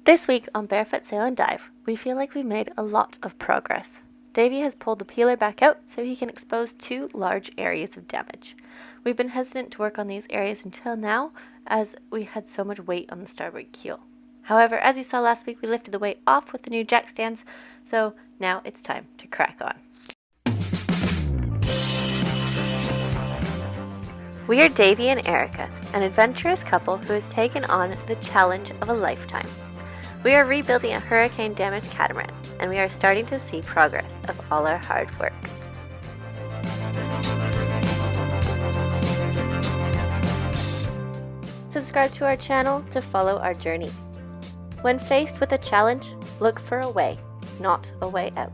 This week on Barefoot Sail and Dive, we feel like we've made a lot of progress. Davy has pulled the peeler back out so he can expose 2 large areas of damage. We've been hesitant to work on these areas until now, as we had so much weight on the starboard keel. However, as you saw last week, we lifted the weight off with the new jack stands, so now it's time to crack on. We are Davy and Erica, an adventurous couple who has taken on the challenge of a lifetime. We are rebuilding a hurricane-damaged catamaran, and we are starting to see progress of all our hard work. Subscribe to our channel to follow our journey. When faced with a challenge, look for a way, not a way out.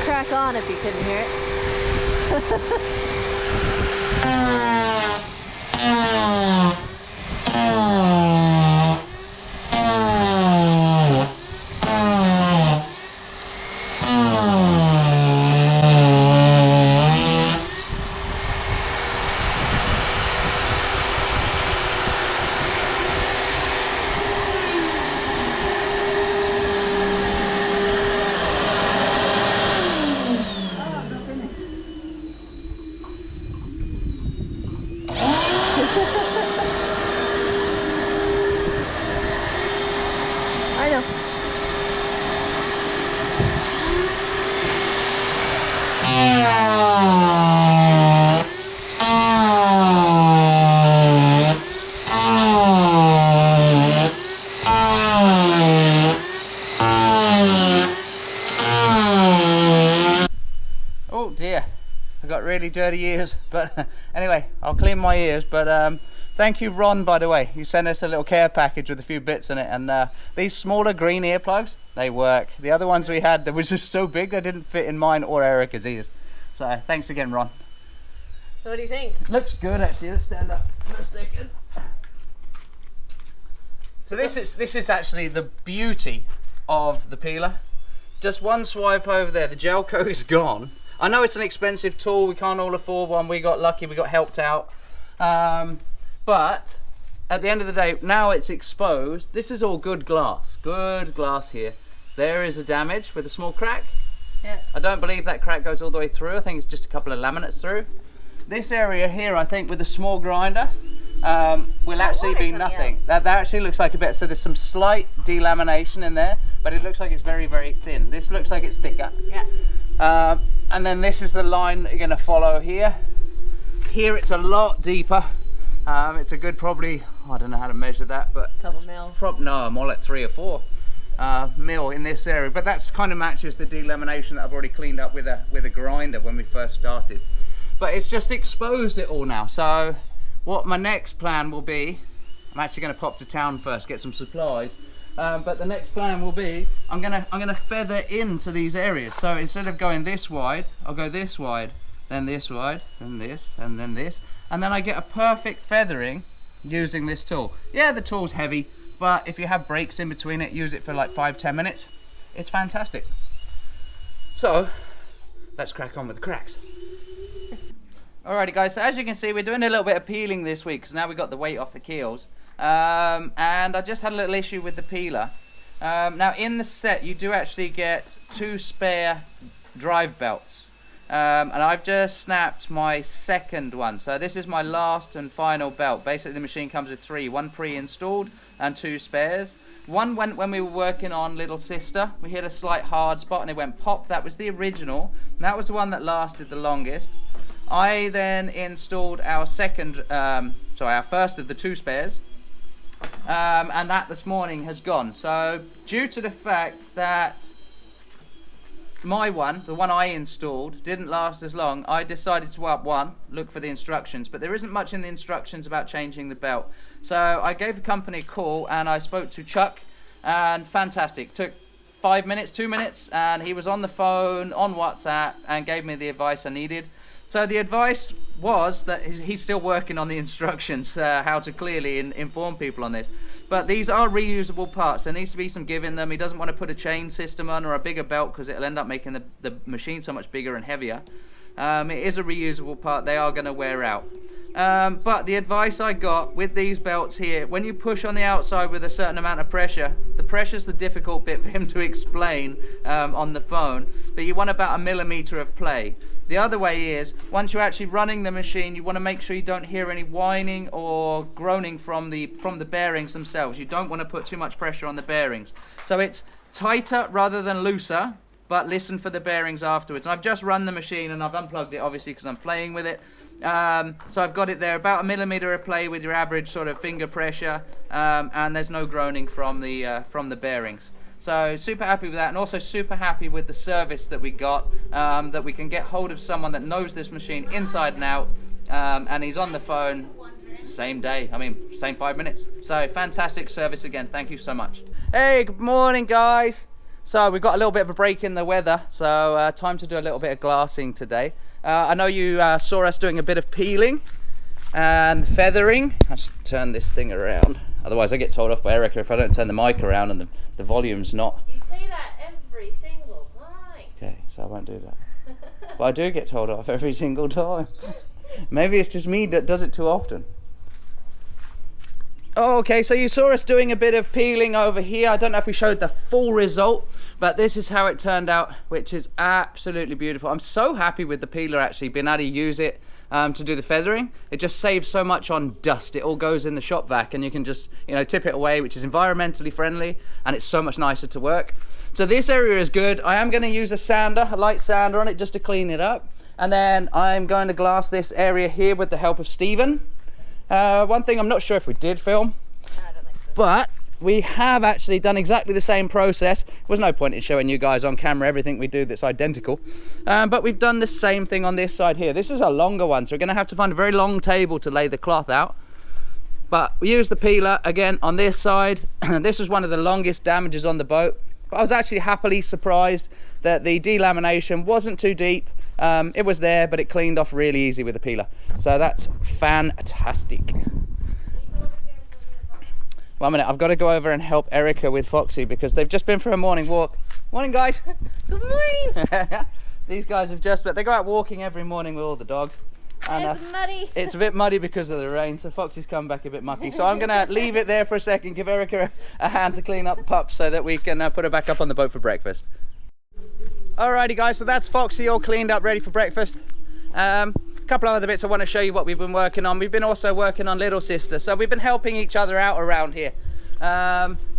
Crack on if you couldn't hear it. I know. Oh dear, I got really dirty ears, but anyway, I'll clean my ears. But thank you, Ron, by the way. You sent us a little care package with a few bits in it, and these smaller green earplugs, they work. The other ones we had, they were just so big they didn't fit in mine or Erica's ears. So thanks again, Ron. What do you think? Looks good actually. Let's stand up for a second. So this is actually the beauty of the peeler. Just one swipe over there, the gel coat is gone. I know it's an expensive tool, we can't all afford one. We got lucky, we got helped out. But at the end of the day, now it's exposed. This is all good glass here. There is a damage with a small crack. Yeah. I don't believe that crack goes all the way through. I think it's just a couple of laminates through. This area here, I think with a small grinder, will actually be nothing. That actually looks like a bit, so there's some slight delamination in there, but it looks like it's very, very thin. This looks like it's thicker. Yeah. And then this is the line that you're going to follow here. Here it's a lot deeper. It's a good probably, I don't know how to measure that, but Couple mil. No, more like 3 or 4 mil in this area. But that's kind of matches the delamination that I've already cleaned up with a grinder when we first started. But it's just exposed it all now. So what my next plan will be, I'm actually going to pop to town first, get some supplies. But the next plan will be, I'm gonna feather into these areas. So instead of going this wide, I'll go this wide, then this wide, then this, and then this, and then I get a perfect feathering using this tool. Yeah, the tool's heavy, but if you have breaks in between it, use it for like 5-10 minutes. It's fantastic. So let's crack on with the cracks. Alrighty guys, so as you can see, we're doing a little bit of peeling this week because now we've got the weight off the keels. And I just had a little issue with the peeler. Now in the set you do actually get 2 spare drive belts, and I've just snapped my second one, so this is my last and final belt. Basically the machine comes with 3, 1 pre-installed and 2 spares. One went when we were working on Little Sister. We hit a slight hard spot and it went pop. That was the original, and that was the one that lasted the longest. I then installed our our first of the 2 spares. And that this morning has gone. So due to the fact that my one, the one I installed, didn't last as long, I decided to up one, look for the instructions, but there isn't much in the instructions about changing the belt. So I gave the company a call and I spoke to Chuck, and fantastic. Took 5 minutes, 2 minutes, and he was on the phone, on WhatsApp, and gave me the advice I needed. So the advice was that he's still working on the instructions, how to clearly inform people on this. But these are reusable parts. There needs to be some give in them. He doesn't want to put a chain system on or a bigger belt because it'll end up making the machine so much bigger and heavier. It is a reusable part. They are going to wear out. But the advice I got with these belts here, when you push on the outside with a certain amount of pressure, the pressure's the difficult bit for him to explain on the phone, but you want about 1 millimeter of play. The other way is, once you're actually running the machine, you want to make sure you don't hear any whining or groaning from the bearings themselves. You don't want to put too much pressure on the bearings. So it's tighter rather than looser, but listen for the bearings afterwards. And I've just run the machine and I've unplugged it obviously because I'm playing with it. So I've got it there about 1 millimeter of play with your average sort of finger pressure, and there's no groaning from the bearings. So super happy with that, and also super happy with the service that we got, that we can get hold of someone that knows this machine inside and out, and he's on the phone same day, I mean same 5 minutes. So fantastic service again, thank you so much. Hey, good morning guys. So we've got a little bit of a break in the weather, so time to do a little bit of glassing today. I know you saw us doing a bit of peeling and feathering. I'll just turn this thing around, otherwise I get told off by Erica if I don't turn the mic around and the volume's not. You say that every single time. Okay, so I won't do that. But I do get told off every single time. Maybe it's just me that does it too often. Oh, okay, so you saw us doing a bit of peeling over here. I don't know if we showed the full result, but this is how it turned out, which is absolutely beautiful. I'm so happy with the peeler actually, being able to use it to do the feathering. It just saves so much on dust. It all goes in the shop vac and you can just, you know, tip it away, which is environmentally friendly, and it's so much nicer to work. So this area is good. I am going to use a sander, a light sander on it just to clean it up. And then I'm going to glass this area here with the help of Stephen. One thing I'm not sure if we did film, I don't think so. but we have actually done exactly the same process. There's no point in showing you guys on camera everything we do that's identical, but we've done the same thing on this side here. This is a longer one, so we're going to have to find a very long table to lay the cloth out, but we use the peeler again on this side. This was one of the longest damages on the boat, but I was actually happily surprised that the delamination wasn't too deep. It was there, but it cleaned off really easy with the peeler, so that's fantastic. 1 minute, I've got to go over and help Erica with Foxy because they've just been for a morning walk. Morning guys. Good morning. These guys have just, but they go out walking every morning with all the dogs. And It's muddy. it's a bit muddy because of the rain, so Foxy's come back a bit mucky. So I'm going to leave it there for a second, give Erica a hand to clean up pups so that we can put her back up on the boat for breakfast. Alrighty guys, so that's Foxy all cleaned up, ready for breakfast. A couple of other bits I want to show you what we've been working on. We've been also working on Little Sister, so we've been helping each other out around here.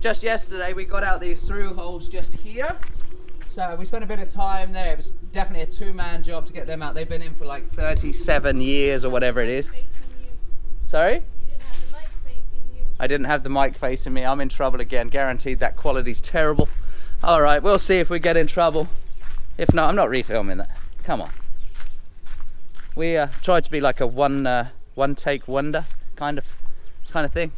Just yesterday we got out these through holes just here, so we spent a bit of time there. It was definitely a two-man job to get them out. They've been in for like 37 years or whatever it is. Sorry? I didn't have the mic facing me. I'm in trouble again, guaranteed. That quality's terrible. Alright, we'll see if we get in trouble. If not, I'm not refilming that. Come on. We tried to be like a one take wonder kind of thing.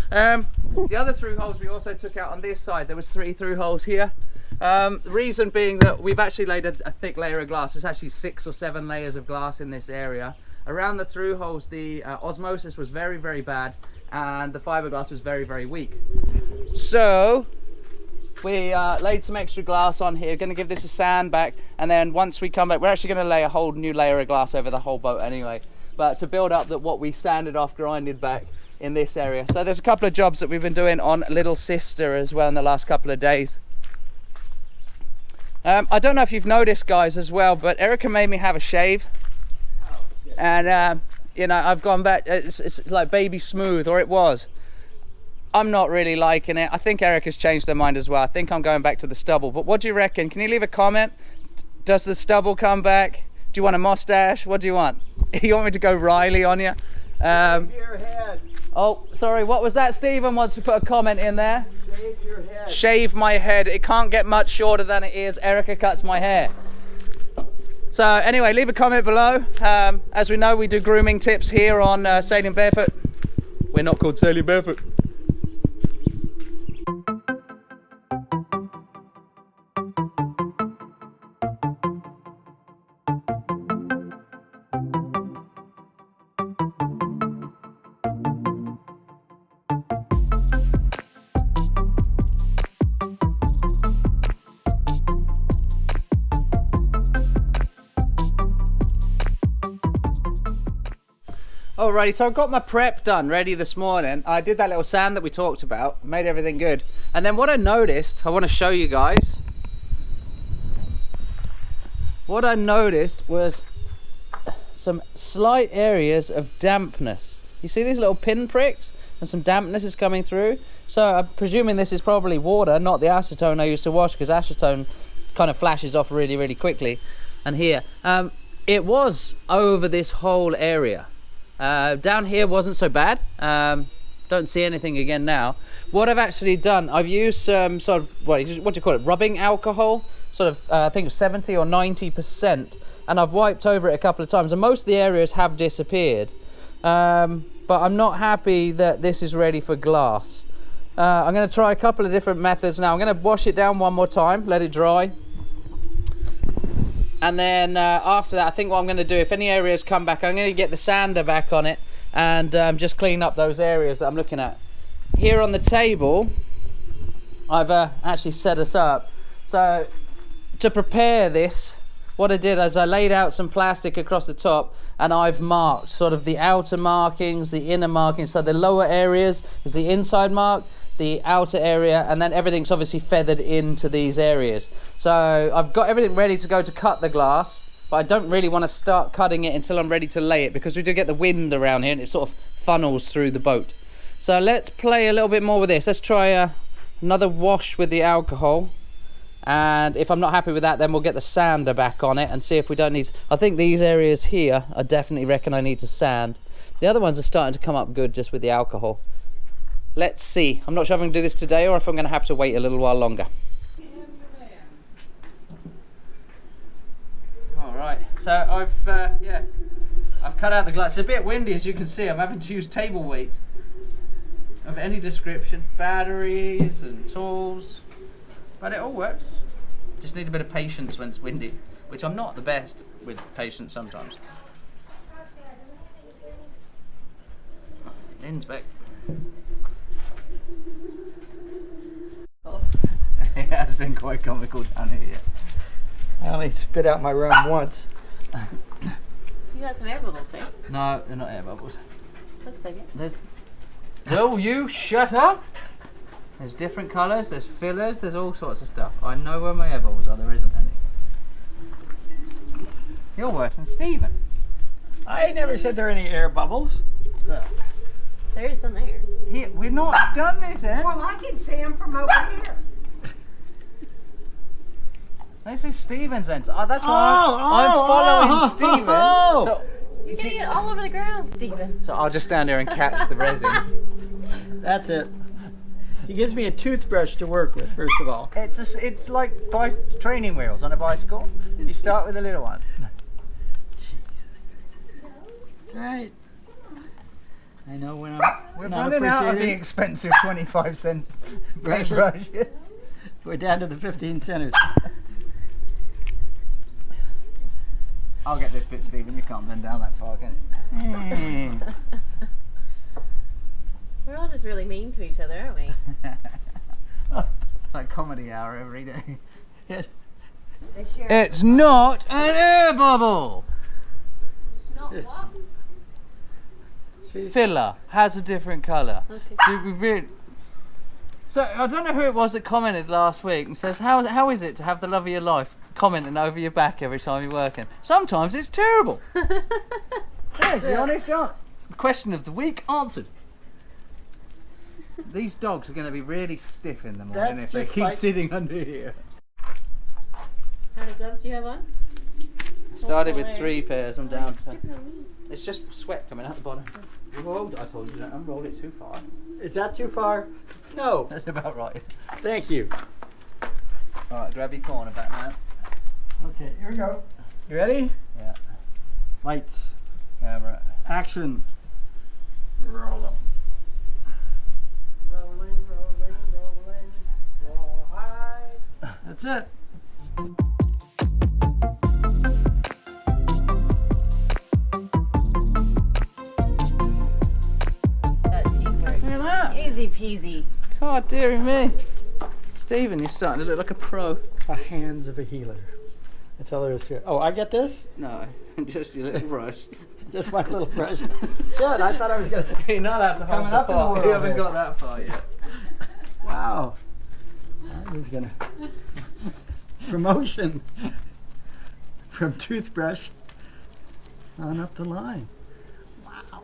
The other through holes we also took out on this side. There was 3 through holes here. The reason being that we've actually laid a thick layer of glass. There's actually 6 or 7 layers of glass in this area. Around the through holes, the osmosis was very, very bad, and the fiberglass was very, very weak. So we laid some extra glass on here, going to give this a sand back, and then once we come back, we're actually going to lay a whole new layer of glass over the whole boat anyway, but to build up that what we sanded off, grinded back in this area. So there's a couple of jobs that we've been doing on Little Sister as well in the last couple of days. I don't know if you've noticed guys as well, but Erica made me have a shave, and you know, I've gone back, it's like baby smooth, or it was. I'm not really liking it. I think Erica's changed her mind as well. I think I'm going back to the stubble. But what do you reckon? Can you leave a comment? Does the stubble come back? Do you want a mustache? What do you want? You want me to go Riley on you? Shave your head. Oh, sorry. What was that? Stephen wants to put a comment in there. Shave your head. Shave my head. It can't get much shorter than it is. Erica cuts my hair. So anyway, leave a comment below. As we know, we do grooming tips here on Sailing Barefoot. We're not called Sailing Barefoot. Alrighty, so I've got my prep done, ready this morning. I did that little sand that we talked about, made everything good. And then what I noticed, I want to show you guys. What I noticed was some slight areas of dampness. You see these little pin pricks? And some dampness is coming through. So I'm presuming this is probably water, not the acetone I used to wash, because acetone kind of flashes off really, really quickly. And here, it was over this whole area. Down here wasn't so bad. Don't see anything again now. What I've actually done, I've used some sort of, what do you call it, rubbing alcohol, sort of, I think it was 70 or 90%, and I've wiped over it a couple of times, and most of the areas have disappeared. But I'm not happy that this is ready for glass. I'm going to try a couple of different methods now. I'm going to wash it down one more time, let it dry. And then after that, I think what I'm going to do, if any areas come back, I'm going to get the sander back on it and just clean up those areas that I'm looking at. Here on the table, I've actually set us up. So to prepare this, what I did is I laid out some plastic across the top and I've marked sort of the outer markings, the inner markings. So the lower areas is the inside mark, the outer area, and then everything's obviously feathered into these areas. So I've got everything ready to go to cut the glass, but I don't really want to start cutting it until I'm ready to lay it, because we do get the wind around here and it sort of funnels through the boat. So let's play a little bit more with this. Let's try another wash with the alcohol, and if I'm not happy with that, then we'll get the sander back on it and see if we don't need. I think these areas here, I definitely reckon I need to sand. The other ones are starting to come up good just with the alcohol. Let's see. I'm not sure if I'm going to do this today or if I'm going to have to wait a little while longer. Alright, so I've cut out the glass. It's a bit windy, as you can see. I'm having to use table weights of any description, batteries and tools, but it all works. Just need a bit of patience when it's windy, which I'm not the best with patience sometimes. Lynn's back. It has been quite comical down here. I only spit out my rum once. You got some air bubbles, babe. No, they're not air bubbles. Looks like it. There's... Will you shut up? There's different colours, there's fillers, there's all sorts of stuff. I know where my air bubbles are, there isn't any. You're worse than Stephen. I never said there are any air bubbles. Look. There is some there. Here, we're not done this, eh? Well, I can see them from over here. This is Stephen's end. Oh, that's why I'm following Stephen. So, You're getting it all over the ground, Stephen. so I'll just stand there and catch the resin. That's it. He gives me a toothbrush to work with, first of all. It's like training wheels on a bicycle. You start with a little one. That's right. I know when I'm We're not running out of the appreciated. expensive 25-cent Brushes. paintbrush. We're down to the 15 centers. I'll get this bit, Stephen. You can't bend down that far, can you? We're all just really mean to each other, aren't we? It's like comedy hour every day. They share. It's not an air bubble. It's not what? Filler has a different colour. Okay. So I don't know who it was that commented last week and says, how is it to have the love of your life commenting over your back every time you're working? Sometimes it's terrible. There's the honest answer. Question of the week answered. These dogs are going to be really stiff in the morning That's if they just keep like- sitting under here. How many gloves do you have on? Started with layers. 3 pairs, I'm down to... It's just sweat coming out the bottom. Whoa, I told you don't unroll it too far. Is that too far? No. That's about right. Thank you. Alright, grab your corner back now. Okay, here we go. You ready? Yeah. Lights. Camera. Action. Roll them. Rolling, rolling, rolling. So high. That's it. That teamwork. Look at that. Easy peasy. God dearie me. Stephen, you're starting to look like a pro. The hands of a healer. That's all there is to it. Oh, I get this? No, just your little brush. Just my little brush. Shit, I thought I was gonna. You're not allowed to hold Coming the up in the pot. world You haven't here. got that far yet. Wow. I was gonna. Promotion from toothbrush on up the line. Wow.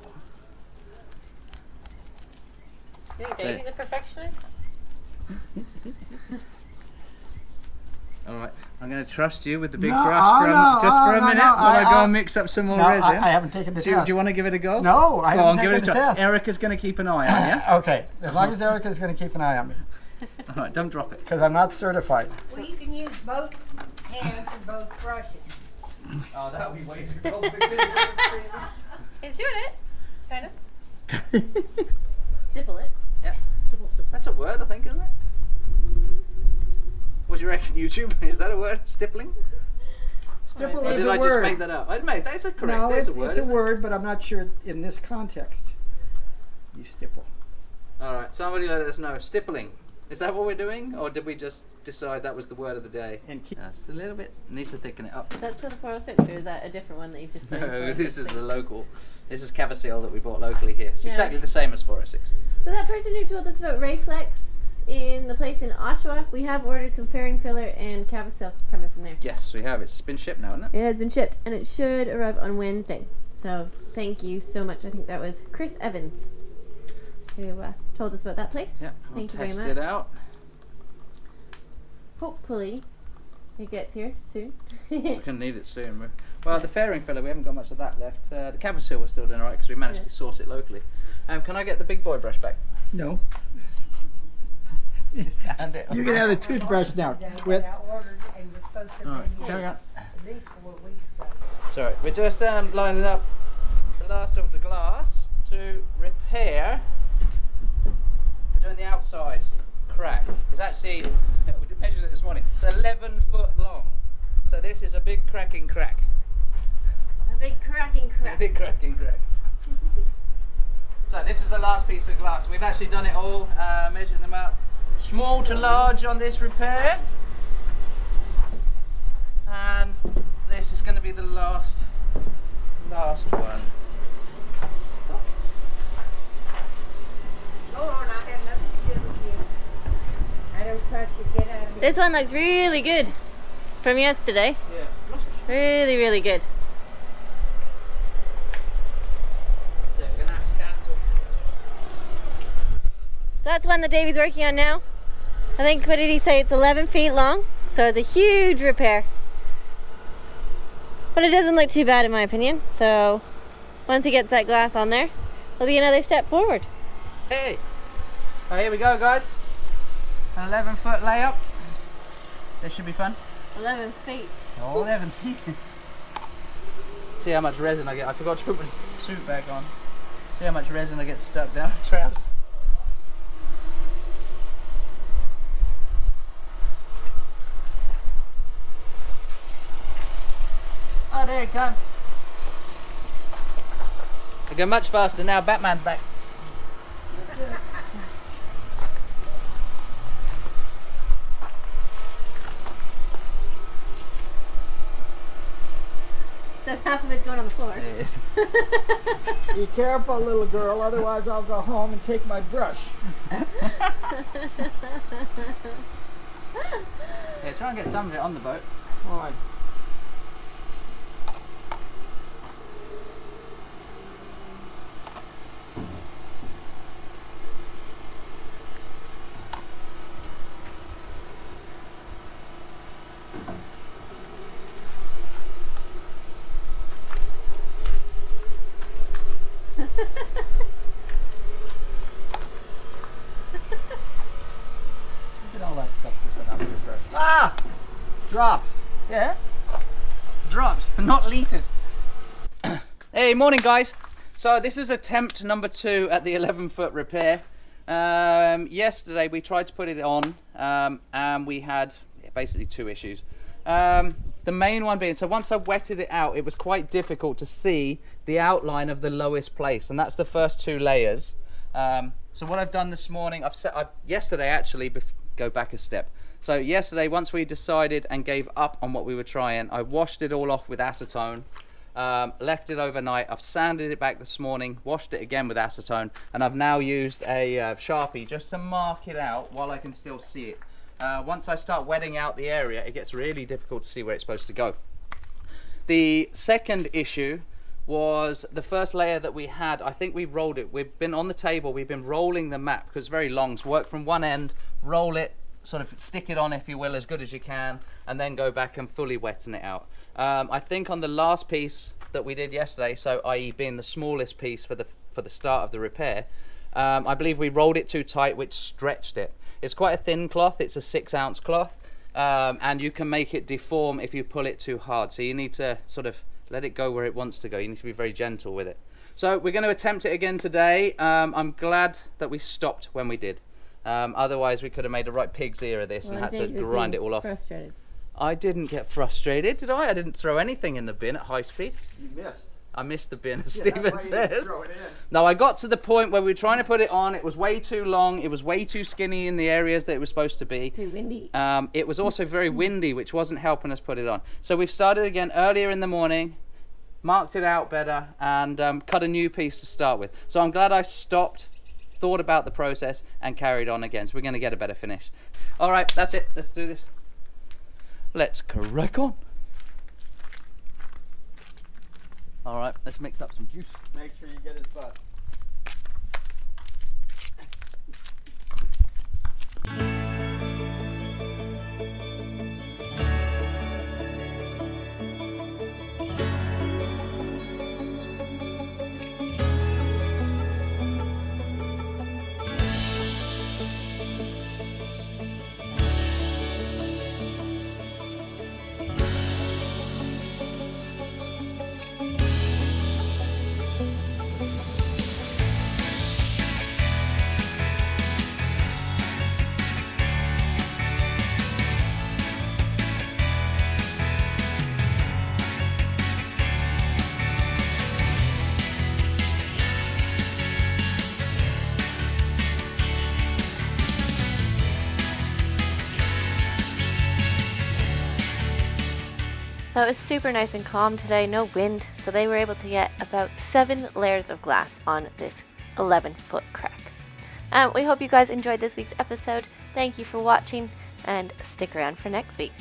You think Davy's a perfectionist? All right, I'm going to trust you with the big No, brush oh, for no, just for oh, a no, minute no, while I go I- and mix up some more No, resin. I haven't taken the do test. you want to give it a go? No, I Go on, haven't give it a taken the try. test. Erica's going to keep an eye on you. Okay, as long as Erica's going to keep an eye on me, All right, don't drop it. because I'm not certified. Well, you can use both hands and both brushes. Oh, that would be way too complicated. He's doing it. Kind of. Stipple it. Yeah, that's a word, I think, isn't it? What do you reckon, YouTube? Is that a word? Stippling? Stipple Or is did a I word. just make that up? I made that's a correct. No, There's it's a word. a isn't it? word, but I'm not sure in this context. You stipple. All right, somebody let us know. Stippling. Is that what we're doing, or did we just decide that was the word of the day? And keep. Just a little bit. Need to thicken it up. Is that still the 406 or is that a different one that you've just put in No, 406? this is the local. This is Cavasil that we bought locally here. It's Yes. exactly the same as 406. So that person who told us about Rayflex in the place in Oshawa, we have ordered some fairing filler and Cavasil coming from there. Yes, we have. It's been shipped now, isn't it? It has been shipped and it should arrive on Wednesday. So thank you so much. I think that was Chris Evans who told us about that place. Yeah. Thank you We'll very test much. it out. Hopefully it gets here soon. We're going to need it soon. Well, the fairing filler, we haven't got much of that left. The Cavasil we're still doing alright because we managed to source it locally. Can I get the big boy brush back? No. And it. You can have the toothbrush now, twit. I ordered and was supposed to Alright, be carry here on. at least 4 weeks ago. Sorry, we're just lining up the last of the glass to repair. We're doing the outside crack. It's actually, we measured it this morning, it's 11 foot long. So this is a big cracking crack. A big cracking A crack. big cracking crack. So this is the last piece of glass. We've actually done it all, measured them out. Small to large on this repair. And this is going to be the last one. Go on, I have nothing to do with you. I don't trust you. Get out of here. This one looks really good from yesterday. Yeah. Really, really good. So we're going to have to cancel. So that's one that Davy's working on now. I think, what did he say? It's 11 feet long. So it's a huge repair. But it doesn't look too bad in my opinion. So once he gets that glass on there, it'll be another step forward. Hey! Oh, here we go, guys. An 11 foot layup. This should be fun. 11 feet. Oh, 11 feet. See how much resin I get. I forgot to put my suit back on. See how much resin I get stuck down my trousers. Oh, there it comes. They go much faster now. Batman's back. So half of it's going on the floor. Be careful, little girl, otherwise I'll go home and take my brush. Yeah, try and get some of it on the boat. Why? Look at all that stuff you put on your brush. Ah! Drops. Yeah. Drops, not litres. Hey, morning guys. So this is attempt number 2 at the 11 foot repair. Yesterday we tried to put it on and we had basically 2 issues. The main one being, so once I wetted it out, it was quite difficult to see the outline of the lowest place, and that's the first 2 layers. So what I've done this morning, yesterday actually, go back a step. So yesterday, once we decided and gave up on what we were trying, I washed it all off with acetone, Left it overnight. I've sanded it back this morning, washed it again with acetone, and I've now used a Sharpie just to mark it out while I can still see it. Once I start wetting out the area, it gets really difficult to see where it's supposed to go. The second issue was the first layer that we had. I think we rolled it. We've been on the table, we've been rolling the map because it's very long. So work from one end, roll it, sort of stick it on, if you will, as good as you can, and then go back and fully wetten it out. I think on the last piece that we did yesterday, so i.e. being the smallest piece for the start of the repair, I believe we rolled it too tight, which stretched it. It's quite a thin cloth. It's a 6-ounce cloth, and you can make it deform if you pull it too hard. So you need to sort of let it go where it wants to go. You need to be very gentle with it. So we're going to attempt it again today. I'm glad that we stopped when we did. Otherwise we could have made a right pig's ear of this and had to grind it all off. Frustrated. I didn't get frustrated, did I? I didn't throw anything in the bin at high speed. You missed. I missed the bin, as Yeah, Stephen that's why you didn't says. throw it in. No, I got to the point where we were trying to put it on. It was way too long. It was way too skinny in the areas that it was supposed to be. Too windy. It was also very windy, which wasn't helping us put it on. So we've started again earlier in the morning, marked it out better, and cut a new piece to start with. So I'm glad I stopped, thought about the process, and carried on again. So we're going to get a better finish. All right, that's it. Let's do this. Let's crack on. All right, let's mix up some juice. Make sure you get his butt. So it was super nice and calm today, no wind, so they were able to get about 7 layers of glass on this 11-foot crack. We hope you guys enjoyed this week's episode. Thank you for watching, and stick around for next week.